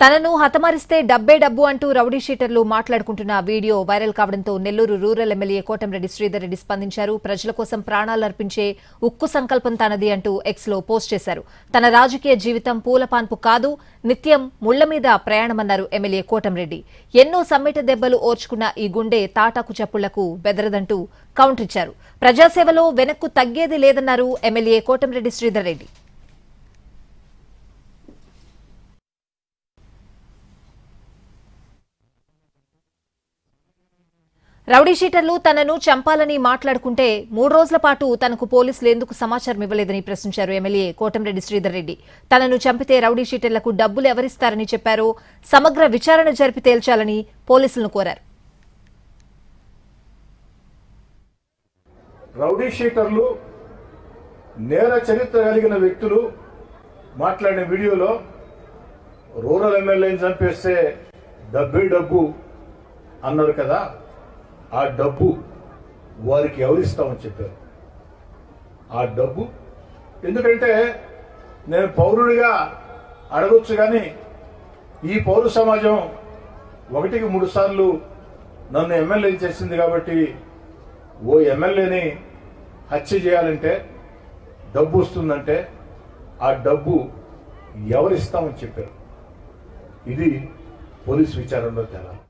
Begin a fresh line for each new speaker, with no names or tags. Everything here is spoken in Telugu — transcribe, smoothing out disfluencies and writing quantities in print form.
తనను హతమారిస్తే డబ్బే డబ్బు అంటూ రౌడీ షీటర్లు మాట్లాడుకుంటున్న వీడియో వైరల్ కావడంతో నెల్లూరు రూరల్ ఎమ్మెల్యే కోటంరెడ్డి శ్రీధర్ రెడ్డి స్పందించారు. ప్రజల కోసం ప్రాణాలర్పించే ఉక్కు సంకల్పం తనది అంటూ ఎక్స్లో పోస్ట్ చేశారు. తన రాజకీయ జీవితం పూలపాన్పు కాదు, నిత్యం ముళ్ల మీద ప్రయాణమన్నారు ఎమ్మెల్యే కోటంరెడ్డి. ఎన్నో సమ్మెట దెబ్బలు ఓర్చుకున్న ఈ గుండె తాటాకు చప్పుళ్లకు బెదరదంటూ కౌంటర్ ఇచ్చారు. ప్రజాసేవలో వెనక్కు తగ్గేది లేదన్నారు ఎమ్మెల్యే కోటంరెడ్డి శ్రీధర్ రెడ్డి. రౌడీ షీటర్లు తనను చంపాలని మాట్లాడుకుంటే 3 రోజుల పాటు తనకు పోలీసులు ఎందుకు సమాచారం ఇవ్వలేదని ప్రశ్నించారు ఎమ్మెల్యే కోటంరెడ్డి శ్రీధర్ రెడ్డి. తనను చంపితే రౌడీ షీటర్లకు డబ్బులు ఎవరిస్తారని చెప్పారు. సమగ్ర విచారణ జరిపి తేల్చాలని పోలీసులను కోరారు.
రౌడీ షీటర్లు నేర చరిత్ర కలిగిన వ్యక్తులు మాట్లాడిన వీడియోలో రూరల్ ఎమ్మెల్యేని చంపేస్తే డబ్బే డబ్బు అన్నారు కదా, ఆ డబ్బు వారికి ఎవరిస్తామని చెప్పారు. ఆ డబ్బు ఎందుకంటే నేను పౌరుడిగా అడగొచ్చు, కానీ ఈ పౌర సమాజం 1కి 3 సార్లు నన్ను ఎమ్మెల్యే చేసింది కాబట్టి ఓ ఎమ్మెల్యేని హత్య చేయాలంటే డబ్బు వస్తుందంటే ఆ డబ్బు ఎవరిస్తామని చెప్పారు. ఇది పోలీసు విచారణలో తేలాలి.